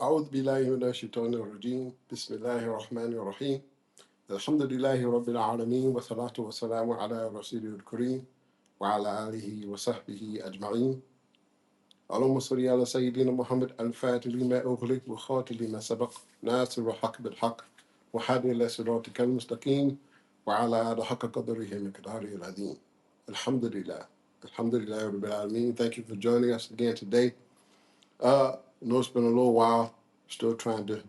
أعوذ بالله من الشيطان الرجيم بسم الله الرحمن الرحيم الحمد لله رب العالمين والصلاة والسلام على رسوله الكريم وعلى آله وصحبه أجمعين اللهم صل على سيدنا محمد الفاتح لما أغلق وخاتم لما سبق ناصر الحق بالحق وحاد إلى صراطك المستقيم وعلى آله حق قدره مقداره العظيم Alhamdulillah Rabbil Alameen. Thank you for joining us again today. I know it's been a little while, still trying to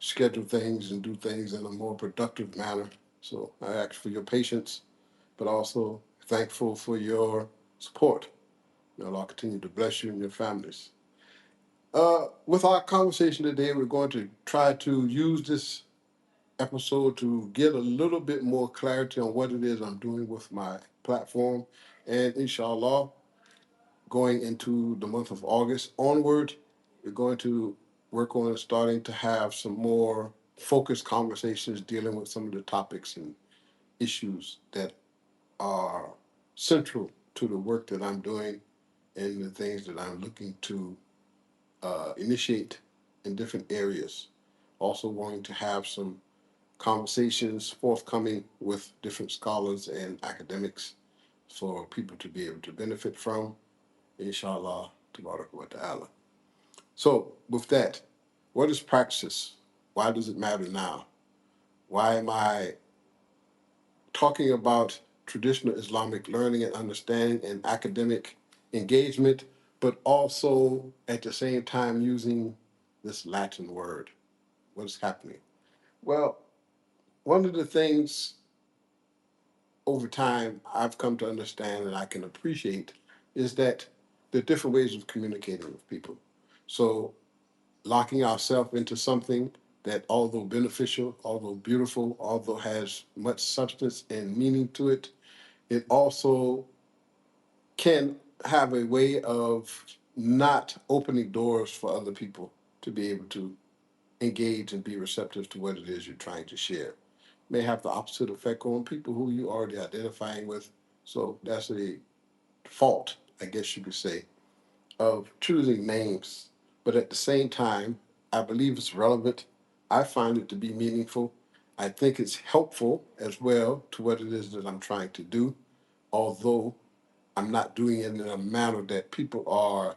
schedule things and do things in a more productive manner. So I ask for your patience, but also thankful for your support. May Allah continue to bless you and your families. With our conversation today, we're going to try to use this episode to get a little bit more clarity on what it is I'm doing with my platform. And inshallah, going into the month of August onward, we're going to work on starting to have some more focused conversations dealing with some of the topics and issues that are central to the work that I'm doing and the things that I'm looking to initiate in different areas. Also wanting to have some conversations forthcoming with different scholars and academics for people to be able to benefit from, inshallah, tabarak wa ta'ala. So with that, what is praxis? Why does it matter now? Why am I talking about traditional Islamic learning and understanding and academic engagement, but also at the same time using this Latin word? What is happening? Well, one of the things over time I've come to understand and I can appreciate is that there are different ways of communicating with people. So locking ourselves into something that, although beneficial, although beautiful, although has much substance and meaning to it, it also can have a way of not opening doors for other people to be able to engage and be receptive to what it is you're trying to share. May have the opposite effect on people who you already identifying with. So that's a fault, I guess you could say, of choosing names. But at the same time, I believe it's relevant. I find it to be meaningful. I think it's helpful as well to what it is that I'm trying to do, although I'm not doing it in a manner that people are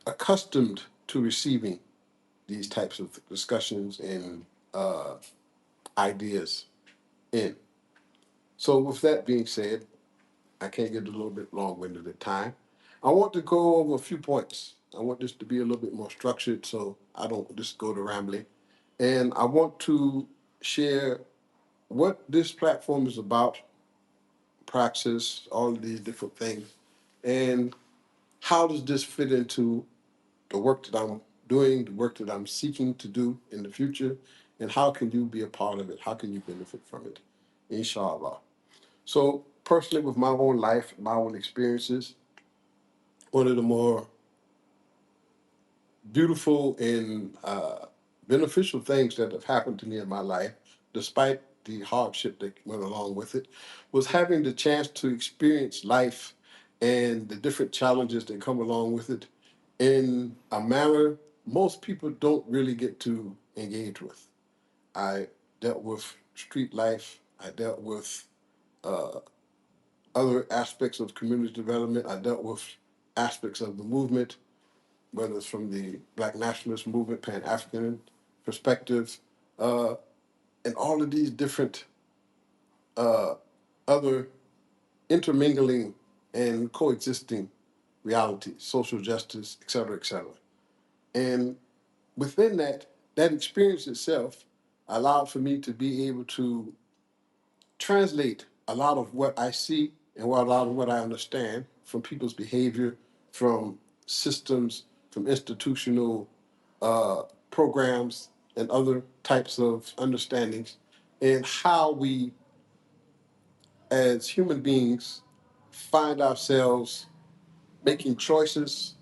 accustomed to receiving these types of discussions and uh, ideas in. So, with that being said, I can't get a little bit long-winded at time. I want to go over a few points. I want this to be a little bit more structured so I don't just go to rambling. And I want to share what this platform is about, praxis, all of these different things, and how does this fit into the work that I'm doing, the work that I'm seeking to do in the future, and how can you be a part of it? How can you benefit from it? Inshallah. So personally, with my own life, my own experiences, one of the more beautiful and beneficial things that have happened to me in my life, despite the hardship that went along with it, was having the chance to experience life and the different challenges that come along with it in a manner most people don't really get to engage with. I dealt with street life. I dealt with uh, other aspects of community development. I dealt with aspects of the movement, whether it's from the Black nationalist movement, Pan-African perspective, uh, and all of these different uh, other intermingling and coexisting realities, social justice, et cetera, et cetera. And within that, that experience itself allowed for me to be able to translate a lot of what I see and a lot of what I understand from people's behavior, from systems, from institutional programs, and other types of understandings, and how we, as human beings, find ourselves making choices,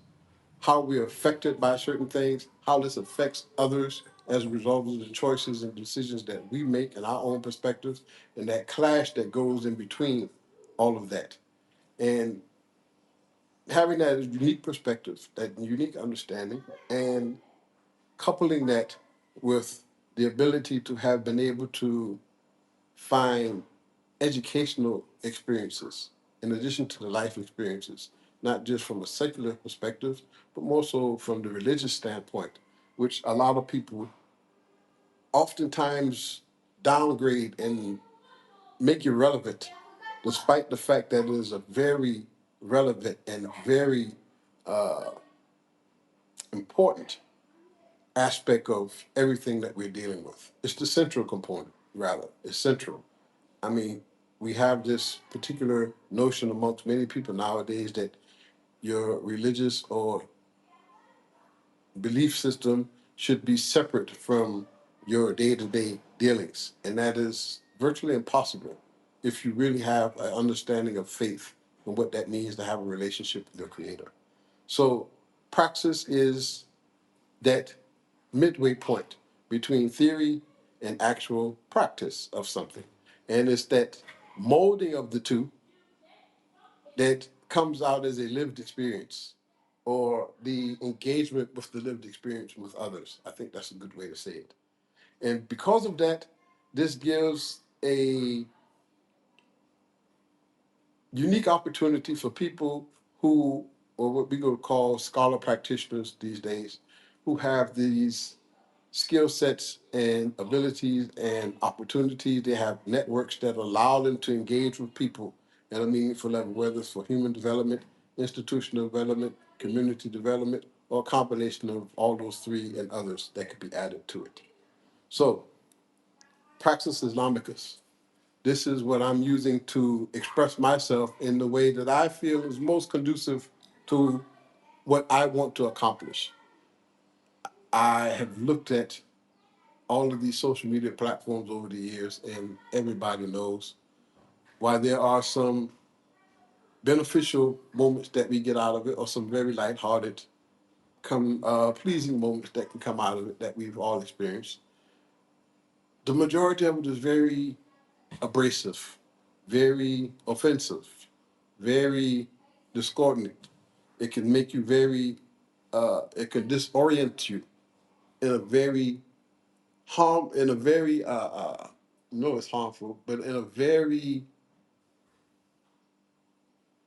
how we're affected by certain things, how this affects others as a result of the choices and decisions that we make in our own perspectives, and that clash that goes in between all of that. And having that unique perspective, that unique understanding, and coupling that with the ability to have been able to find educational experiences in addition to the life experiences, not just from a secular perspective, but more so from the religious standpoint, which a lot of people oftentimes downgrade and make irrelevant, despite the fact that it is a very relevant and very uh, important aspect of everything that we're dealing with. It's the central component, rather. It's central. I mean, we have this particular notion amongst many people nowadays that your religious or belief system should be separate from your day-to-day dealings, and that is virtually impossible if you really have an understanding of faith and what that means to have a relationship with your Creator. So, praxis is that midway point between theory and actual practice of something, and it's that molding of the two that comes out as a lived experience or the engagement with the lived experience with others. I think that's a good way to say it. And because of that, this gives a unique opportunity for people who, or what we would call scholar practitioners these days, who have these skill sets and abilities and opportunities. They have networks that allow them to engage with people at a meaningful level, whether it's for human development, institutional development, community development, or a combination of all those three and others that could be added to it. So, Praxis Islamicus. This is what I'm using to express myself in the way that I feel is most conducive to what I want to accomplish. I have looked at all of these social media platforms over the years, and everybody knows why there are some beneficial moments that we get out of it, or some very lighthearted, pleasing moments that can come out of it that we've all experienced. The majority of it is very abrasive, very offensive, very discordant. It can make you very, it can disorient you in a very in a very, no, it's harmful, but in a very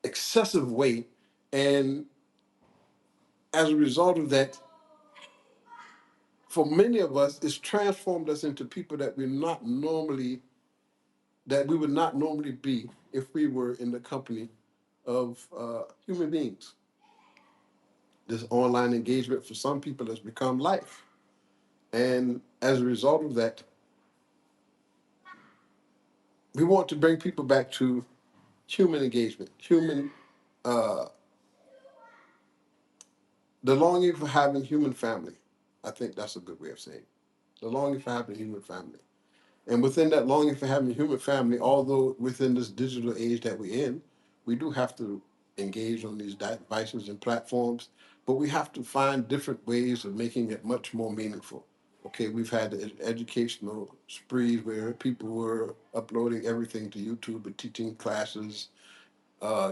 excessive way. And as a result of that, for many of us, it's transformed us into people that we would not normally be if we were in the company of human beings. This online engagement for some people has become life. And as a result of that, we want to bring people back to human engagement, uh, the longing for having human family. I think that's a good way of saying it. The longing for having human family. And within that longing for having a human family, although within this digital age that we're in, we do have to engage on these devices and platforms, but we have to find different ways of making it much more meaningful. Okay, we've had the educational sprees where people were uploading everything to YouTube and teaching classes,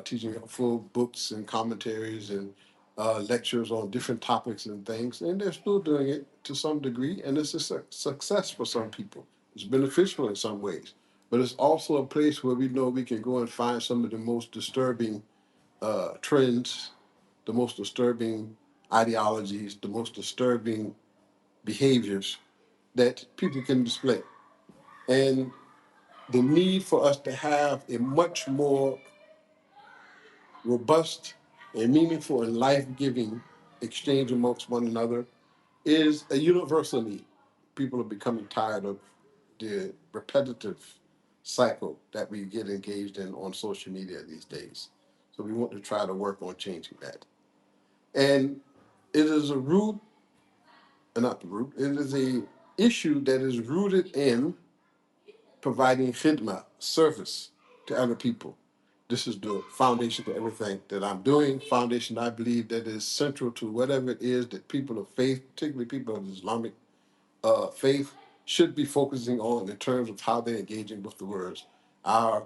teaching full books and commentaries and lectures on different topics and things, and they're still doing it to some degree, and it's a success for some people. It's beneficial in some ways, but it's also a place where we know we can go and find some of the most disturbing trends, the most disturbing ideologies, the most disturbing behaviors that people can display. And the need for us to have a much more robust and meaningful and life-giving exchange amongst one another is a universal need. People are becoming tired of the repetitive cycle that we get engaged in on social media these days. So we want to try to work on changing that. And it is a root, not the root, it is a issue that is rooted in providing khidma, service to other people. This is the foundation to everything that I'm doing, foundation I believe that is central to whatever it is that people of faith, particularly people of Islamic faith, should be focusing on in terms of how they're engaging with the words. Our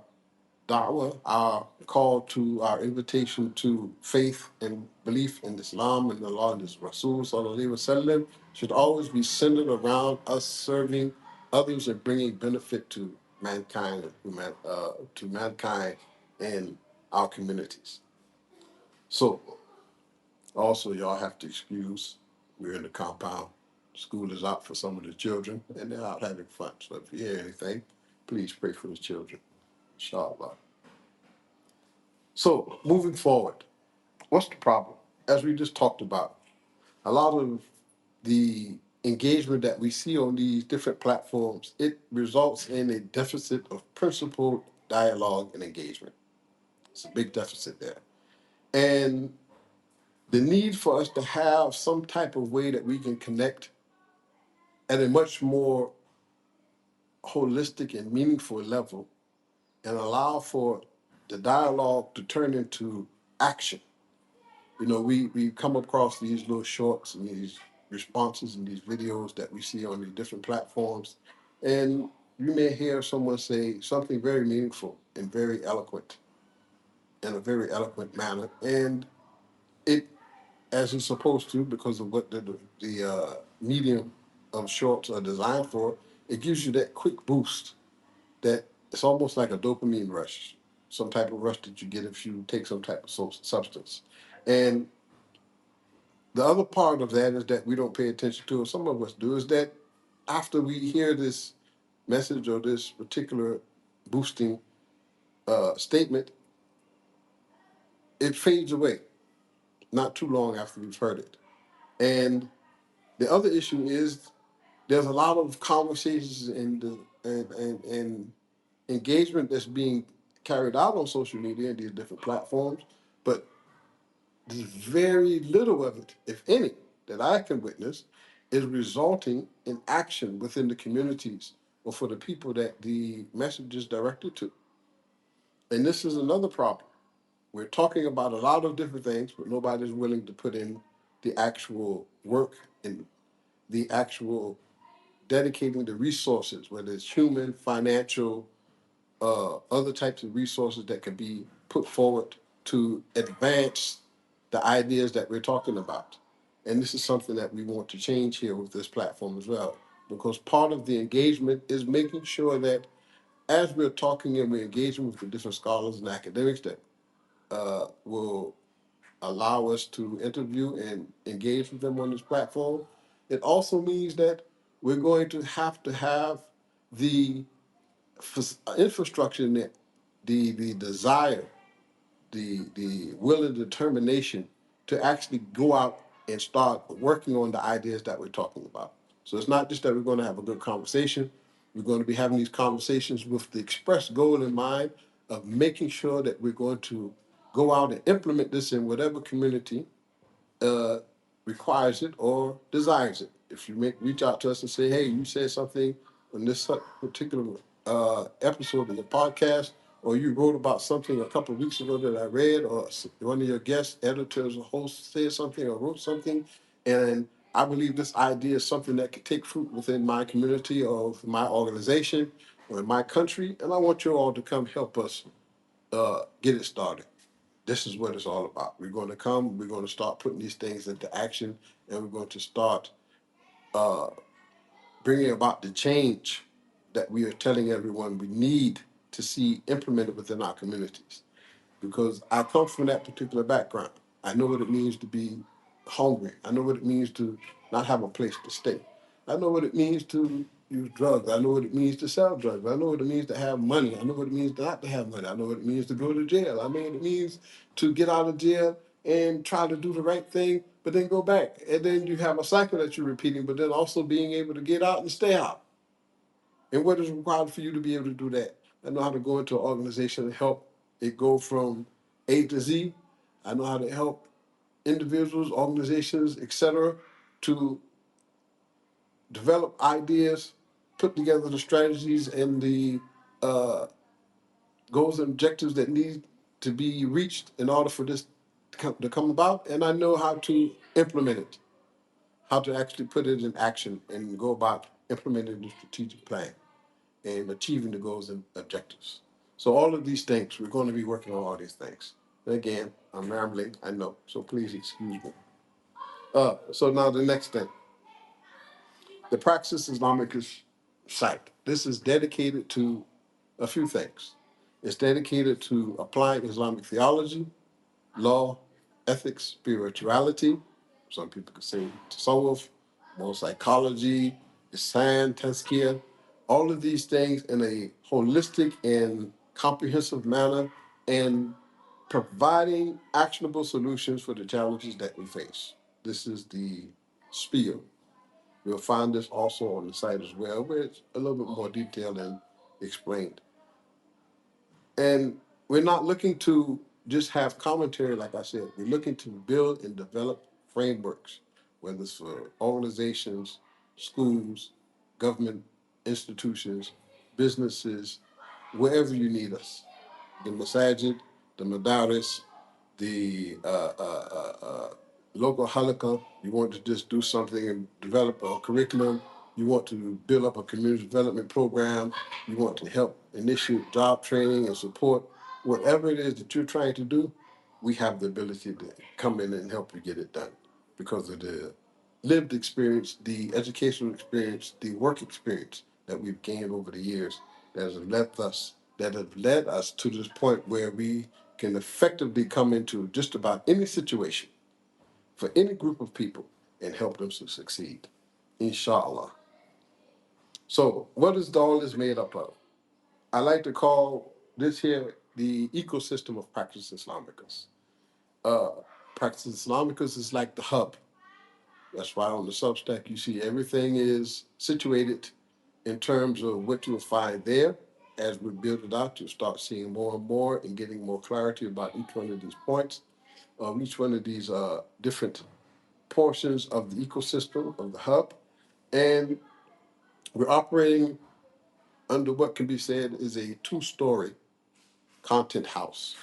da'wah, our call to our invitation to faith and belief in Islam and Allah and His Rasul Sallallahu Alaihi Wasallam should always be centered around us serving others and bringing benefit to mankind, to mankind and our communities. So, also, y'all have to excuse, we're in the compound. School is out for some of the children, and they're out having fun. So if you hear anything, please pray for the children, inshallah. So, moving forward, what's the problem? As we just talked about, a lot of the engagement that we see on these different platforms, it results in a deficit of principled dialogue and engagement. It's a big deficit there. And the need for us to have some type of way that we can connect at a much more holistic and meaningful level and allow for the dialogue to turn into action. You know, we come across these little shorts and these responses and these videos that we see on these different platforms, and you may hear someone say something very meaningful and very eloquent in a very eloquent manner, and it, as it's supposed to, because of what the medium of shorts are designed for, it gives you that quick boost that it's almost like a dopamine rush, some type of rush that you get if you take some type of substance. And the other part of that is that we don't pay attention to, or some of us do, is that after we hear this message or this particular boosting statement, it fades away not too long after we've heard it. And the other issue is there's a lot of conversations and engagement that's being carried out on social media and these different platforms, but there's very little of it, if any, that I can witness is resulting in action within the communities or for the people that the message is directed to. And this is another problem. We're talking about a lot of different things, but nobody's willing to put in the actual work and the actual dedicating the resources, whether it's human, financial, other types of resources that can be put forward to advance the ideas that we're talking about. And this is something that we want to change here with this platform as well, because part of the engagement is making sure that as we're talking and we're engaging with the different scholars and academics that will allow us to interview and engage with them on this platform, it also means that we're going to have the infrastructure in it, the desire, the will and determination to actually go out and start working on the ideas that we're talking about. So it's not just that we're going to have a good conversation. We're going to be having these conversations with the express goal in mind of making sure that we're going to go out and implement this in whatever community uh, requires it or desires it. If you reach out to us and say, hey, you said something on this particular episode of the podcast, or you wrote about something a couple of weeks ago that I read, or one of your guest editors or hosts said something or wrote something, and I believe this idea is something that could take fruit within my community or my organization or in my country, and I want you all to come help us get it started. This is what it's all about. We're going to come, we're going to start putting these things into action, and we're going to start uh, bringing about the change that we are telling everyone we need to see implemented within our communities. Because I come from that particular background. I know what it means to be hungry. I know what it means to not have a place to stay. I know what it means to use drugs. I know what it means to sell drugs. I know what it means to have money. I know what it means not to have money. I know what it means to go to jail. I know what it means to get out of jail and try to do the right thing, but then go back. And then you have a cycle that you're repeating, but then also being able to get out and stay out. And what is required for you to be able to do that? I know how to go into an organization and help it go from A to Z. I know how to help individuals, organizations, etc., to develop ideas, put together the strategies and the uh, goals and objectives that need to be reached in order for this to come about. And I know how to implement it, how to actually put it in action and go about implementing the strategic plan and achieving the goals and objectives. So all of these things, we're going to be working on all these things. Again, I'm rambling, I know, so please excuse me. So now the next thing, the Praxis Islamic site. This is dedicated to a few things. It's dedicated to applying Islamic theology, law, ethics, spirituality. Some people could say tasawwuf, more psychology, ihsan, tazkiyah, all of these things in a holistic and comprehensive manner, and providing actionable solutions for the challenges that we face. This is the spiel. You'll find this also on the site as well, where it's a little bit more detailed and explained. And we're not looking to just have commentary, like I said. We're looking to build and develop frameworks, whether it's for organizations, schools, government institutions, businesses, wherever you need us. The masajid, the madaris, the local halakha, you want to just do something and develop a curriculum, you want to build up a community development program, you want to help initiate job training and support, whatever it is that you're trying to do, we have the ability to come in and help you get it done because of the lived experience, the educational experience, the work experience that we've gained over the years that have led us to this point where we can effectively come into just about any situation for any group of people and help them to succeed, inshallah. So what is all this made up of? I like to call this here the ecosystem of Praxis Islamicus. Uh, Praxis Islamicus is like the hub. That's why on the Substack you see everything is situated in terms of what you'll find there. As we build it out, you'll start seeing more and more and getting more clarity about each one of these points, of each one of these different portions of the ecosystem of the hub. And we're operating under what can be said is a two-story content house.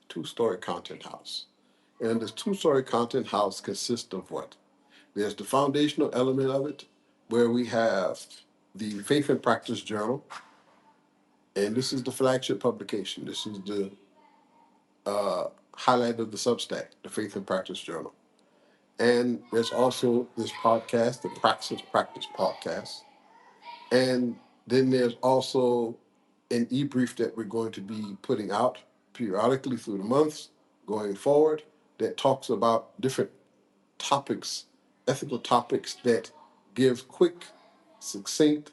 Two-story content house. And this two-story content house consists of what? There's the foundational element of it, where we have the Faith and Practice Journal, and this is the flagship publication. This is the highlight of the Substack, the Faith and Practice Journal. And there's also this podcast, the Praxis Practice Podcast. And then there's also an e-brief that we're going to be putting out periodically through the months going forward that talks about different topics, ethical topics that give quick, succinct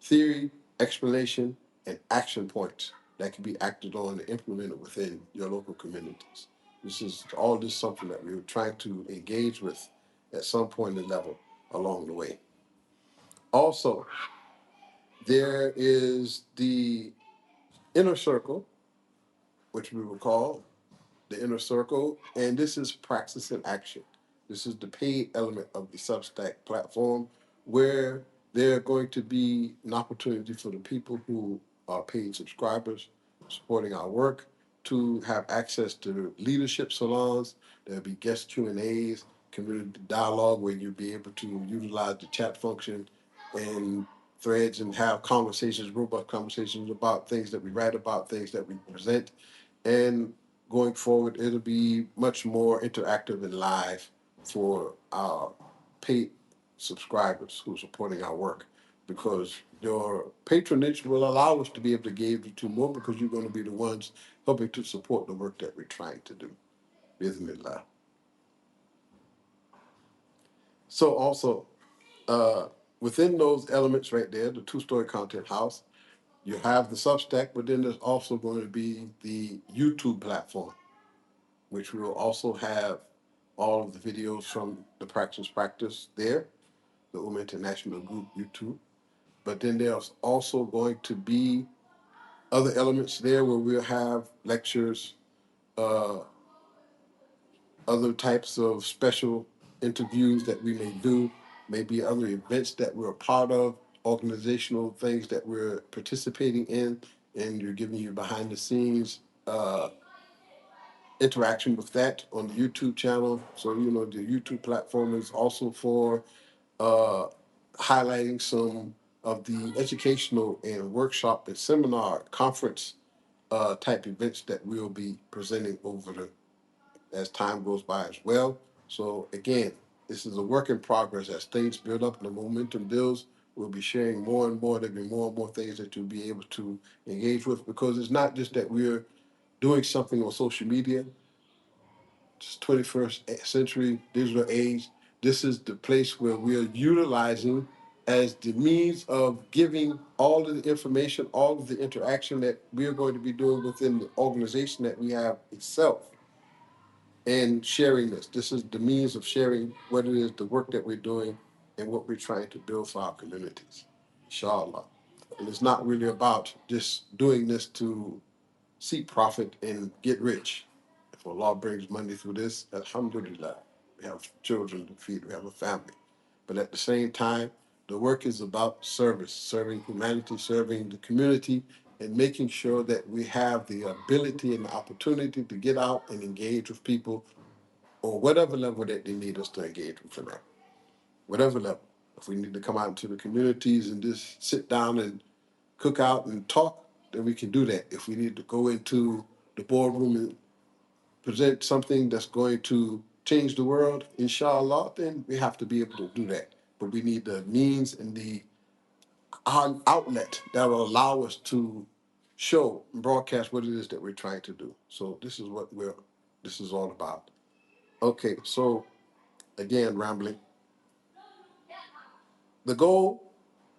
theory, explanation, and action points that can be acted on and implemented within your local communities. This is all this something that we were trying to engage with at some point in level along the way. Also, there is the inner circle, which we will call the inner circle, and this is Praxis in Action. This is the paid element of the Substack platform where there are going to be an opportunity for the people who are paid subscribers supporting our work to have access to leadership salons. There'll be guest Q&As, community dialogue where you'll be able to utilize the chat function and threads and have conversations, robust conversations about things that we write about, things that we present. And going forward, it'll be much more interactive and live for our paid subscribers who are supporting our work, because your patronage will allow us to be able to give you to more, because you're going to be the ones helping to support the work that we're trying to do. Bismillah. So also, within those elements right there, the two-story content house, you have the Substack, but then there's also going to be the YouTube platform, which we will also have all of the videos from the practice there, the International Group YouTube. But then there's also going to be other elements there where we'll have lectures, uh, other types of special interviews that we may do, maybe other events that we're a part of, organizational things that we're participating in, and you're giving you behind the scenes interaction with that on the YouTube channel. So, the YouTube platform is also for uh, highlighting some of the educational and workshop and seminar conference type events that we'll be presenting over the as time goes by as well. So again, this is a work in progress. As things build up and the momentum builds, we'll be sharing more and more. There'll be more and more things that you'll be able to engage with, because it's not just that we're doing something on social media. It's 21st century digital age. This is the place where we are utilizing as the means of giving all of the information, all of the interaction that we are going to be doing within the organization that we have itself, and sharing this. This is the means of sharing what it is, the work that we're doing, and what we're trying to build for our communities, inshallah. And it's not really about just doing this to seek profit and get rich. If Allah brings money through this, alhamdulillah, we have children to feed, we have a family. But at the same time, the work is about service, serving humanity, serving the community, and making sure that we have the ability and the opportunity to get out and engage with people or whatever level that they need us to engage with them at, whatever level. If we need to come out into the communities and just sit down and cook out and talk, then we can do that. If we need to go into the boardroom and present something that's going to change the world, inshallah, then we have to be able to do that. But we need the means and the outlet that will allow us to show and broadcast what it is that we're trying to do. So this is what this is all about. Okay, so again, rambling. The goal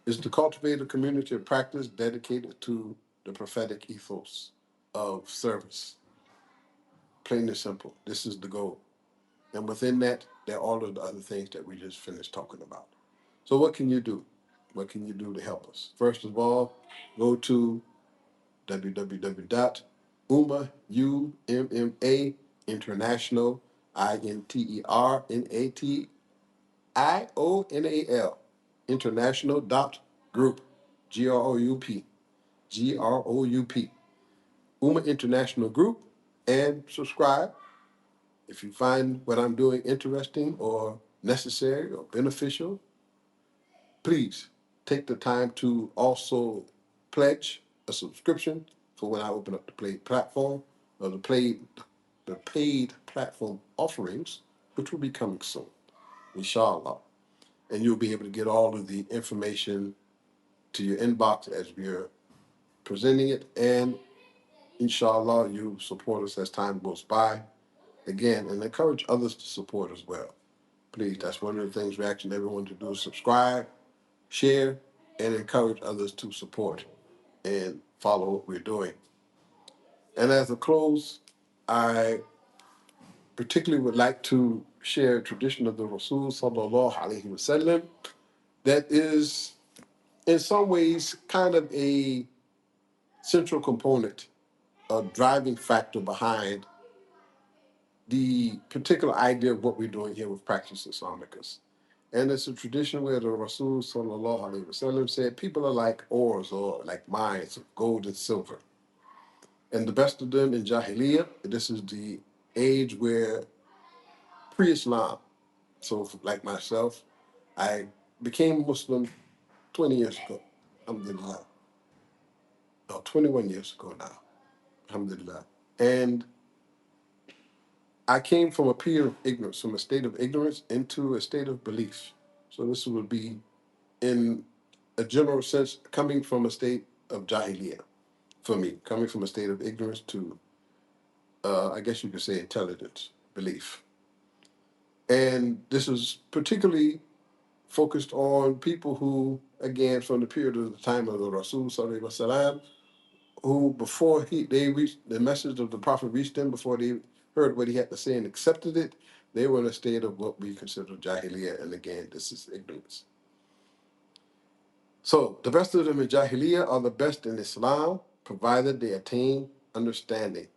is to cultivate a community of practice dedicated to the prophetic ethos of service. Plain and simple. This is the goal. And within that, there are all of the other things that we just finished talking about. So what can you do? What can you do to help us? First of all, go to www.umma, U-M-M-A, international, international, international dot group, Group, Group, Umma International Group, and subscribe. If you find what I'm doing interesting or necessary or beneficial, please take the time to also pledge a subscription for when I open up the paid platform or the paid platform offerings, which will be coming soon, inshallah. And you'll be able to get all of the information to your inbox as we're presenting it. And inshallah, you support us as time goes by. Again, and encourage others to support as well. Please, that's one of the things we're asking everyone to do: is subscribe, share, and encourage others to support and follow what we're doing. And as a close, I particularly would like to share a tradition of the Rasul Sallallahu Alaihi Wasallam that is in some ways kind of a central component, a driving factor behind the particular idea of what we're doing here with Praxis Islamicus. And it's a tradition where the Rasul Sallallahu Alaihi Wasallam said people are like ores or like mines of gold and silver. And the best of them in Jahiliyya, this is the age where pre-Islam, so like myself, I became Muslim 20 years ago, alhamdulillah. No, 21 years ago now, alhamdulillah. And I came from a period of ignorance, from a state of ignorance into a state of belief. So this would be, in a general sense, coming from a state of Jahiliyya for me, coming from a state of ignorance to, I guess you could say, intelligence, belief. And this is particularly focused on people who, again, from the period of the time of the Rasul Sallallahu Alaihi Wasallam, who before they reached the message of the Prophet reached them, before they heard what he had to say and accepted it, they were in a state of what we consider Jahiliyya. And again, this is ignorance. So the best of them in Jahiliyya are the best in Islam, provided they attain understanding.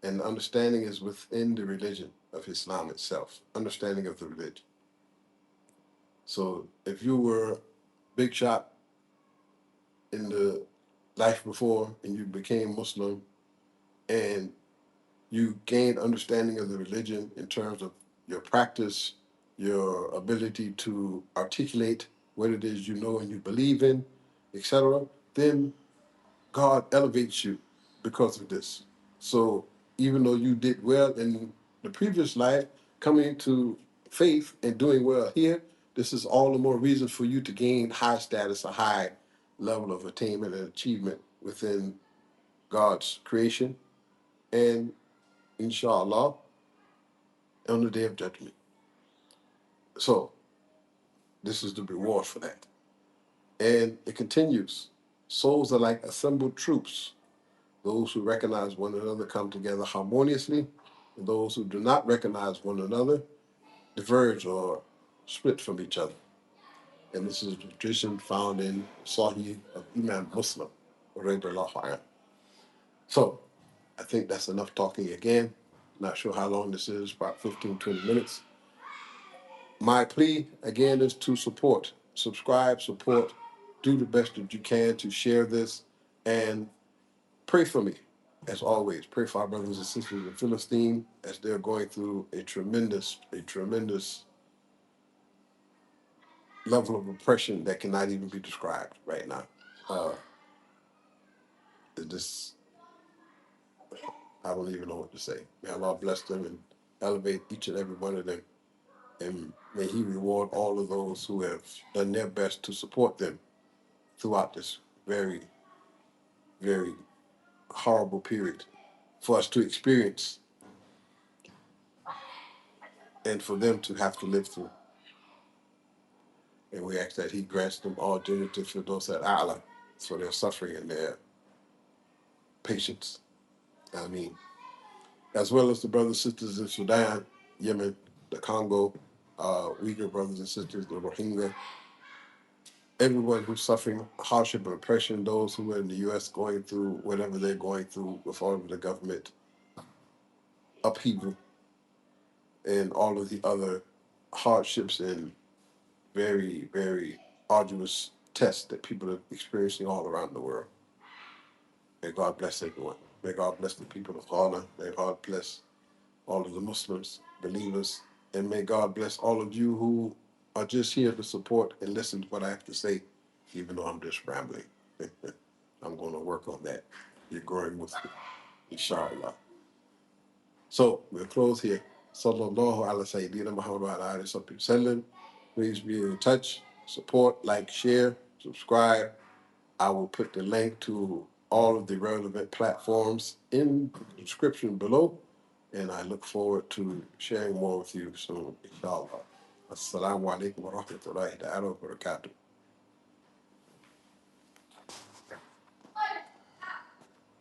And understanding is within the religion of Islam itself, understanding of the religion. So if you were big shot in the life before and you became Muslim and you gained understanding of the religion in terms of your practice, your ability to articulate what it is you know and you believe in, etc., then God elevates you because of this. So even though you did well in the previous life, coming to faith and doing well here, this is all the more reason for you to gain high status, a high level of attainment and achievement within God's creation, and inshallah, on the day of judgment. So this is the reward for that. And it continues. Souls are like assembled troops. Those who recognize one another come together harmoniously, and those who do not recognize one another diverge or split from each other. And this is a tradition found in Sahih of Imam Muslim, radiallahu anhu. So I think that's enough talking again. Not sure how long this is, about 15, 20 minutes. My plea, again, is to support, subscribe, support, do the best that you can to share this, and pray for me, as always. Pray for our brothers and sisters in Philistine as they're going through a tremendous level of oppression that cannot even be described right now. This, I don't even know what to say. May Allah bless them and elevate each and every one of them. And may He reward all of those who have done their best to support them throughout this very, very horrible period for us to experience and for them to have to live through. And we ask that He grants them all dignity for those at Allah, for their suffering and their patience. I mean, as well as the brothers and sisters in Sudan, Yemen, the Congo, Uyghur brothers and sisters, the Rohingya, everyone who's suffering hardship and oppression, those who are in the U.S. going through whatever they're going through with all of the government upheaval and all of the other hardships and very, very arduous tests that people are experiencing all around the world. May God bless everyone. May God bless the people of Ghana. May God bless all of the Muslims, believers, and may God bless all of you who are just here to support and listen to what I have to say, even though I'm just rambling. I'm going to work on that. You're growing with me, inshallah. So we'll close here. Sallallahu ala Sayyadinā Muḥammad wa ala Ālihi Sallam. Please be in touch, support, like, share, subscribe. I will put the link to all of the relevant platforms in the description below. And I look forward to sharing more with you soon, inshallah. Assalamu alaikum wa rahmatullahi wa barakatuh.